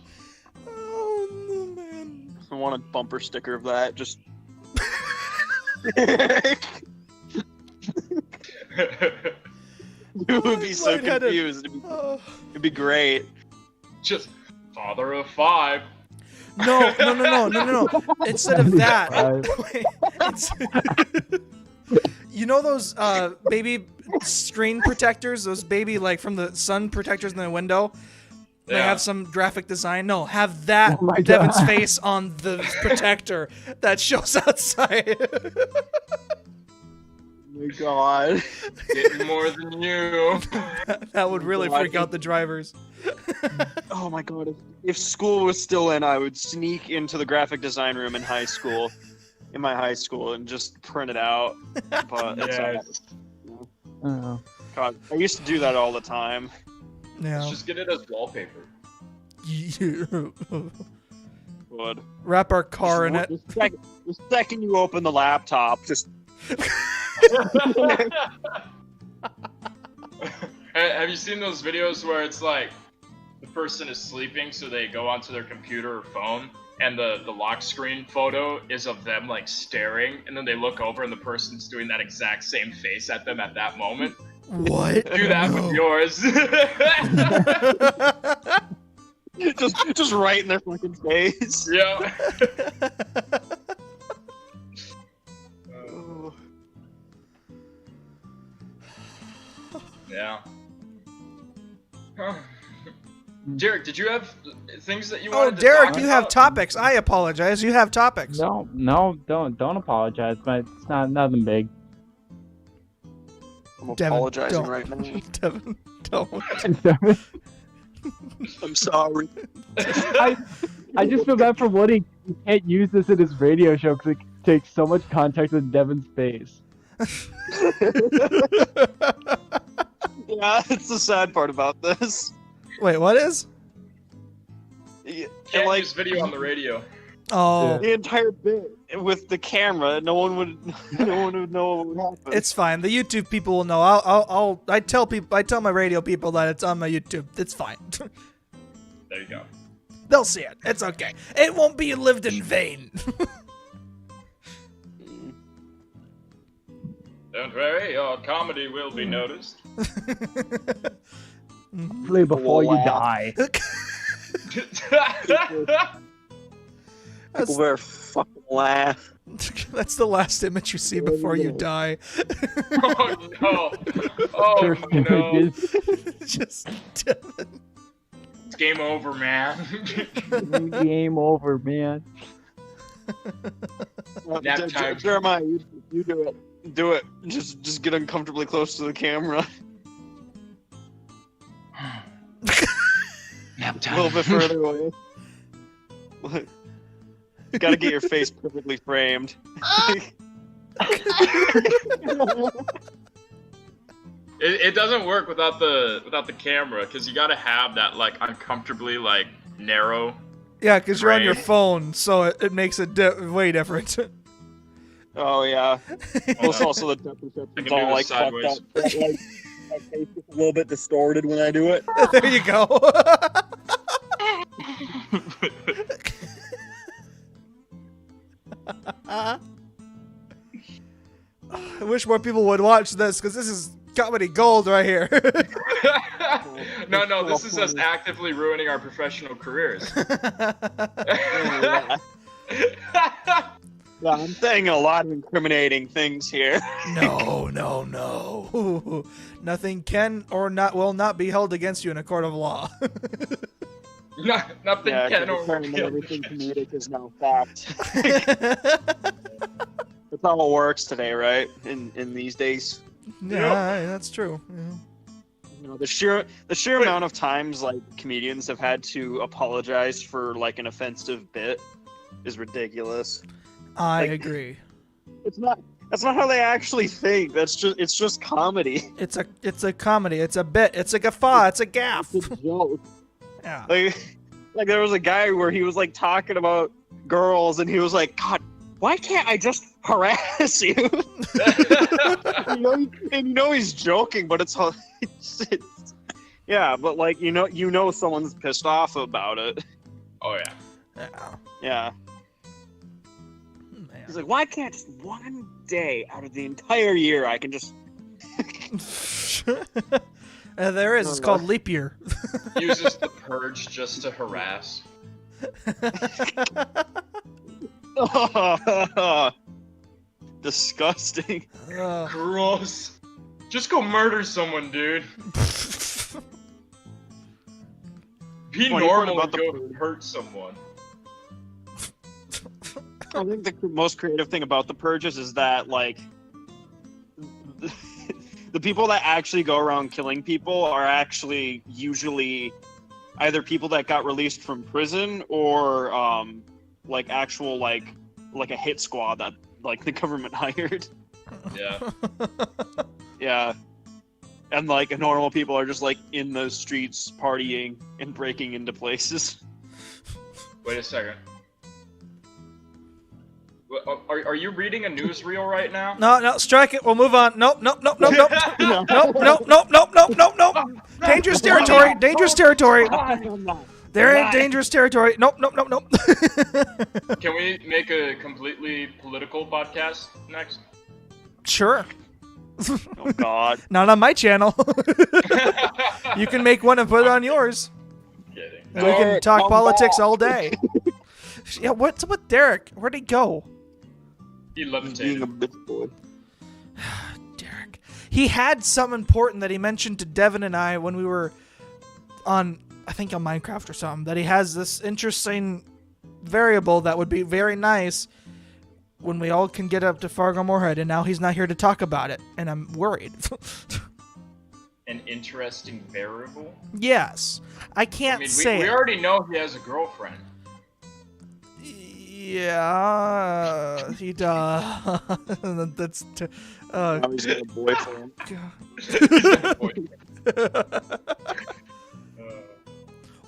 Oh no, man. I want a bumper sticker of that. Just. You would be so Lightheaded. confused. Oh. It'd be great. Just father of five. No. Instead of that, wait, you know those baby screen protectors, those baby like from the sun protectors in the window. They Yeah. have some graphic design. No, have that Oh my Devin's God. face on the protector that shows outside. Oh my god. Getting more than you. That would really freak out the drivers. Oh my my god! If school was still in, I would sneak into the graphic design room in high school, and just print it out. But Yes. Oh. God, I used to do that all the time. Yeah. Let's just get it as wallpaper. Would Wrap our car in it. The second you open the laptop, just Have you seen those videos where it's like the person is sleeping, so they go onto their computer or phone, and the lock screen photo is of them like staring, and then they look over and the person's doing that exact same face at them at that moment? What? Do that with yours. just right in their fucking face. Yeah. Yeah. Derek, did you have things that you Oh, wanted to Derek, talk you have about? topics. I apologize. You have topics. No, don't apologize, but it's not nothing big. I'm Devin, apologizing don't. right now. Devin, don't. I'm sorry. I just feel bad for Woody. He can't use this in his radio show because it takes so much context with Devin's face. Yeah, it's the sad part about this. Wait, what is? Can't Like use video on the radio. Oh, the entire bit with the camera, no one would know what would happen. it's fine. The YouTube people will know. I tell my radio people that it's on my YouTube. It's fine. There you go. They'll see it. It's okay. It won't be lived in vain. Don't worry, your comedy will be noticed. Play before you Wow. die. People better fucking laugh. That's the last image you see before you die. Oh no! Oh First no! images. Just Devin. It's game over, man. Game over, man. Nap time. Jeremiah, you do it. Do it. Just get uncomfortably close to the camera. Nap A little bit further away. You gotta get your face perfectly framed. It doesn't work without the camera, because you gotta have that like uncomfortably like narrow. Yeah, because you're on your Right. phone, so it makes it way different. Oh yeah. Plus also the depth I can perception's do all this like fucked sideways. up. Like, my face is a little bit distorted when I do it. There you go. I wish more people would watch this, because this is comedy gold right here. No, this is us actively ruining our professional careers. Yeah, I'm saying a lot of incriminating things here. No. Nothing can or will not be held against you in a court of law. Nothing Yeah, can or apparently will. everything comedic is now fact. That's how it works today, right? In these days. Yeah, that's true. Yeah. You know, the sheer amount of times like comedians have had to apologize for like an offensive bit is ridiculous. I Like- agree. That's not how they actually think. It's just comedy. It's a comedy. It's a bit. It's a guffaw. It's a gaff. It's a joke. Yeah. Like there was a guy where he was like talking about girls and he was like, God, why can't I just harass you? And you know he's joking, but it's yeah, but like you know someone's pissed off about it. Oh yeah. Yeah. Yeah. Man. He's like, why can't just one day out of the entire year I can just There is. It's called leap year. Uses the purge just to harass. disgusting. Gross. Just go murder someone, dude. Be Funny part normal about and the go purge. hurt someone. I think the most creative thing about the purges is that like the people that actually go around killing people are actually usually either people that got released from prison or like actual like a hit squad that like the government hired. Yeah. Yeah. And like normal people are just like in the streets partying and breaking into places. Wait a second. Are you reading a newsreel right now? No, strike it. We'll move on. Nope. Dangerous territory. Dangerous territory. They're in dangerous territory. Nope. Can we make a completely political podcast next? Sure. Oh God. Not on my channel. You can make one and put it on yours. Kidding. And we can Derek, talk come politics back. all day. Yeah, what's up with Derek? Where'd he go? He Being a levitated. bitch boy. Derek. He had something important that he mentioned to Devin and I when we were on, I think on Minecraft or something, that he has this interesting variable that would be very nice when we all can get up to Fargo Moorhead, and now he's not here to talk about it, and I'm worried. An interesting variable? Yes. I can't I mean, say we it. already know he has a girlfriend. Yeah, he does. That's Now he's got a boyfriend.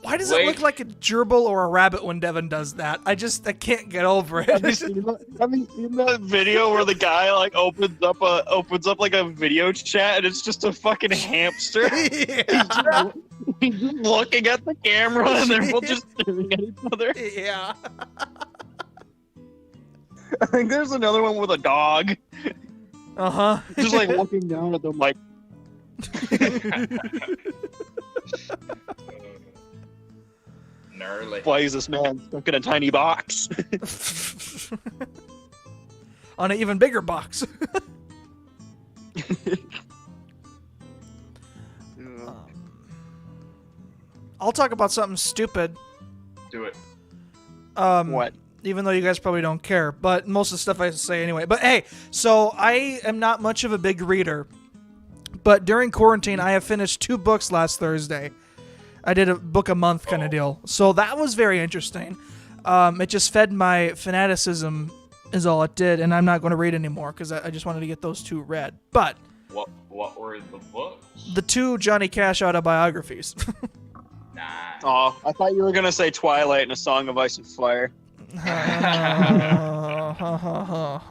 why does it look like a gerbil or a rabbit when Devin does that? I can't get over Have you it. seen that video where the guy like opens up like a video chat and it's just a fucking hamster? Yeah. He's just looking at the camera and they're both just staring at each other. Yeah. I think there's another one with a dog, Uh-huh. just like looking down at them like. Gnarly. Why is this man stuck in a tiny box? On an even bigger box. I'll talk about something stupid. Do it. What? Even though you guys probably don't care, but most of the stuff I say anyway. But hey, so I am not much of a big reader, but during quarantine, I have finished 2 books last Thursday. I did a book a month kind of deal, so that was very interesting. It just fed my fanaticism, is all it did, and I'm not going to read anymore because I just wanted to get those 2 read. But What were the books? the 2 Johnny Cash autobiographies. Nah. Oh, I thought you were gonna say Twilight and A Song of Ice and Fire.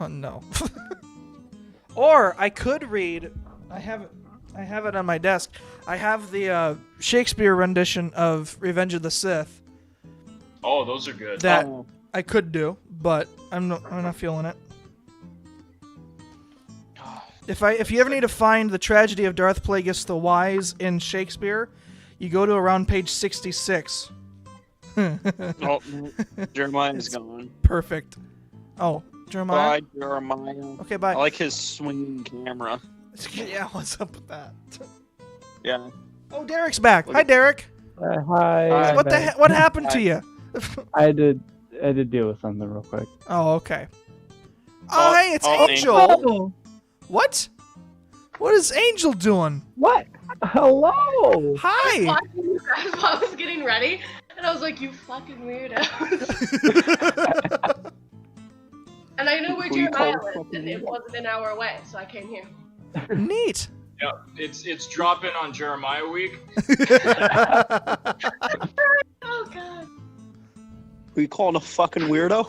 No. Or I could read. I have it on my desk. I have the Shakespeare rendition of Revenge of the Sith Oh, those are good. that Oh. I could do, but I'm not feeling it. If you ever need to find the tragedy of Darth Plagueis the Wise in Shakespeare, you go to around page 66. Oh, Jeremiah's gone. Perfect. Oh, Jeremiah. Bye, Jeremiah. Okay, I bye. like his swinging camera. Yeah, what's up with that? Yeah. Oh, Derek's back. Hi, Derek. Hi. What what happened to you? I had to deal with something real quick. Oh, okay. Oh, hey, it's oh, Angel. Oh, What? What is Angel doing? what? Hello. Hi. Watching you guys while I was getting ready, and I was like, "You fucking weirdos!" And I know where We Jeremiah called lived, and it wasn't an hour away, so I came here. Neat. Yeah, it's dropping on Jeremiah week. Oh god. We calling a fucking weirdo?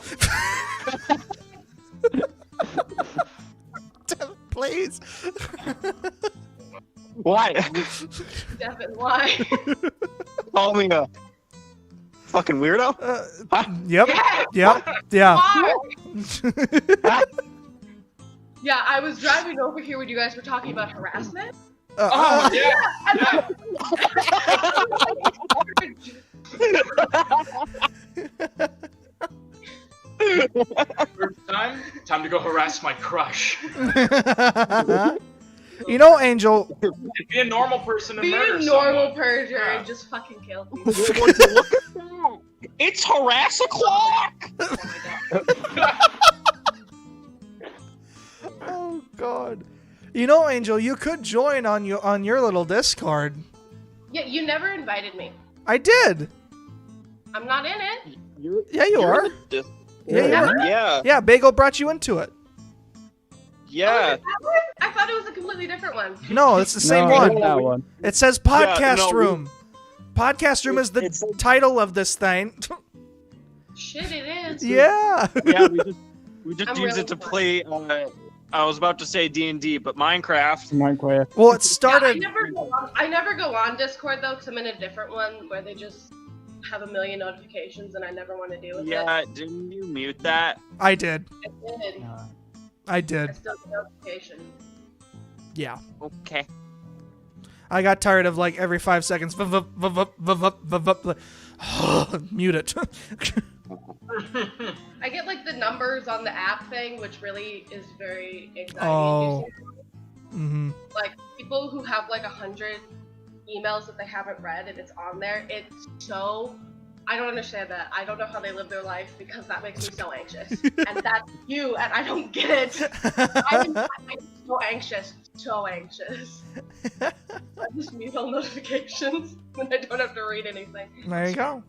Please. Why? Devin, why? Call me a fucking weirdo? Yep. Yes! Yep. Yeah. Why? Yeah, I was driving over here when you guys were talking about harassment. Oh yeah. Time to go harass my crush. You know, Angel. Be a normal person and Be murder a normal someone. perjure Yeah. and just fucking kill people. It's harass o'clock! Oh God. You know, Angel, you could join on your little Discord. Yeah, you never invited me. I did. I'm not in it. Yeah, you are. Yeah, you are. Yeah. Yeah, Bagel brought you into it. Yeah. I thought it was a completely different one. No, it's the same no, one. That one. It says podcast no, room. Podcast room is the It's- title of this thing. Shit, it is. Yeah. Yeah, we just I'm use really it to fun. play. I was about to say D&D, but Minecraft. Minecraft. Well, it Yeah, started. I never go on Discord though, because I'm in a different one where they just have a million notifications, and I never want to deal with it. Yeah, didn't you mute that? I did. I did. I I did. still get notifications. Yeah. Okay. I got tired of like every 5 seconds. Mute it. I get like the numbers on the app thing, which really is very Oh. anxiety-inducing. Like people who have like 100 emails that they haven't read and it's on there, it's so. I don't understand that. I don't know how they live their life because that makes me so anxious. And that's you, and I don't get it. I'm so anxious, so anxious. I just mute all notifications when I don't have to read anything. There you go.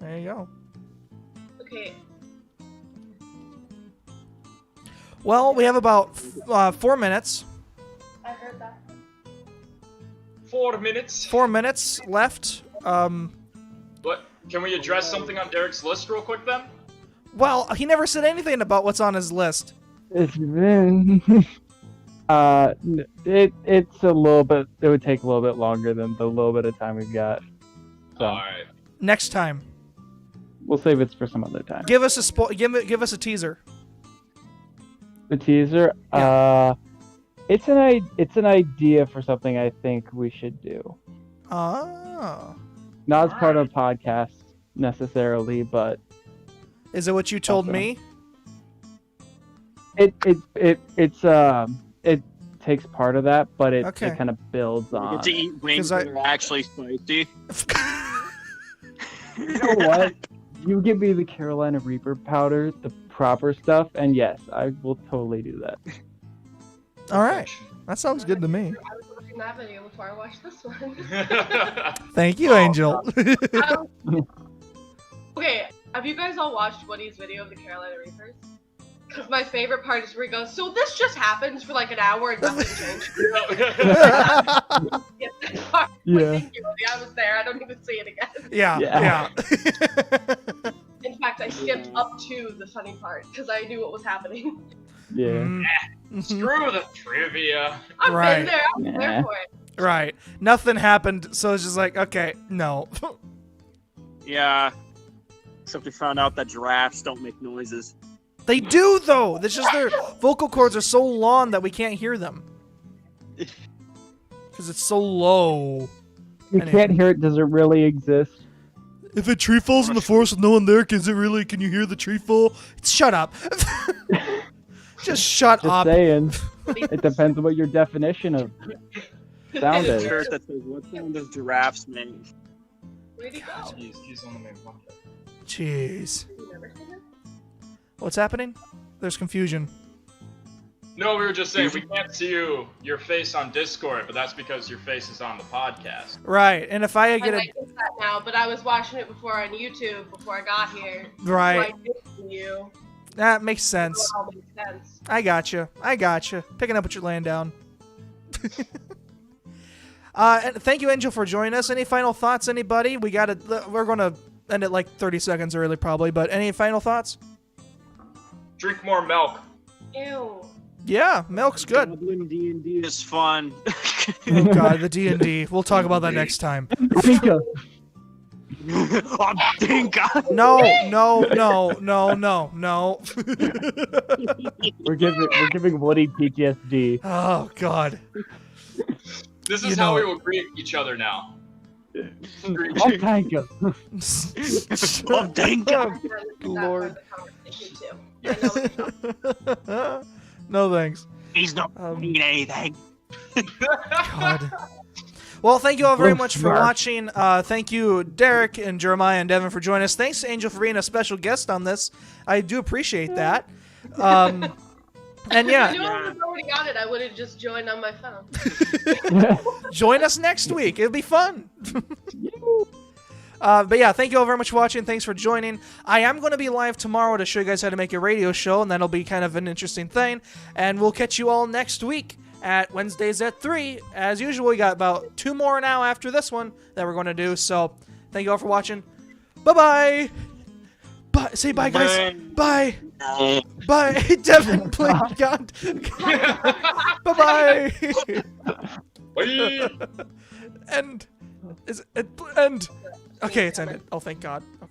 There you go. Okay, Well, we have about 4 minutes. I heard that. 4 minutes. 4 minutes left. But can we address something on Derek's list real quick then? Well, he never said anything about what's on his list. It's been. It's a little bit. It would take a little bit longer than the little bit of time we've got. So Alright. Next time, we'll save it for some other time. give us a give us a teaser. The teaser. It's an idea for something I think we should do. Oh. Not as part of a podcast necessarily, but Is it what you told me? it takes part of that, but it Okay. kind of builds You on. get to eat wings 'Cause I- that are actually spicy. You know what? You give me the Carolina Reaper powder, the proper stuff, and yes, I will totally do that. All right. That sounds good to me. I was watching that video before I watched this one. Thank you, Angel. Okay, have you guys all watched Woody's video of the Carolina Reapers? Because my favorite part is where he goes, so this just happens for like an hour and nothing changed. Yeah, that part. Yeah. Thank you, Woody. I was there. I don't need to see it again. yeah. Yeah. In fact, I skipped up to the funny part because I knew what was happening. Yeah. Mhm. Screw the trivia. I've Right. been there. I was Yeah. there for it. Right. Nothing happened, so it's just like, okay, no. Yeah. Except we found out that giraffes don't make noises. They do though. It's just their vocal cords are so long that we can't hear them. Because it's so low. You Anyway. can't hear it. Does it really exist? If a tree falls in the forest with no one there, can you hear the tree fall? Shut up. Just shut Just up. saying. It depends on what your definition of sound There's is. a shirt that says, "What sound does giraffes make?" Where'd he go? He's on the main one. Jeez. You never seen him? What's happening? There's confusion. No, we were just saying we can't see your face on Discord, but that's because your face is on the podcast. Right. And if I I get a might miss that now, but I was watching it before on YouTube before I got here. right, So I did see you. that makes sense. So it all makes sense. I gotcha. Picking up what you're laying down. And thank you, Angel, for joining us. Any final thoughts, anybody? We're gonna end it like 30 seconds early, probably. But any final thoughts? Drink more milk. Ew. Yeah, milk's good. Goblin D&D is fun. Oh God, the D&D. We'll talk about that next time. Dinka. Oh, Dinka! No. We're giving Woody PTSD. Oh God. This You is how know we it. will greet each other now. Oh, Dinka. Oh, Dinka! Lord. I know what you're talking No thanks. He's not eating anything. God. Well, thank you all very Oh, much for smart. watching. Thank you, Derek and Jeremiah and Devin, for joining us. Thanks, Angel, for being a special guest on this. I do appreciate that. And I yeah, knew I was already on it. I would have just joined on my phone. join us next week. It'll be fun. But yeah, thank you all very much for watching. Thanks for joining. I am going to be live tomorrow to show you guys how to make a radio show, and that'll be kind of an interesting thing. And we'll catch you all next week at Wednesdays at 3. As usual, we got about 2 more now after this one that we're going to do. So thank you all for watching. Bye-bye. Bye. Say bye, guys. Bye. Bye. Devin, please. God. Bye-bye. Bye. End. Is it end? Okay, it's ended. Oh, thank God. Okay.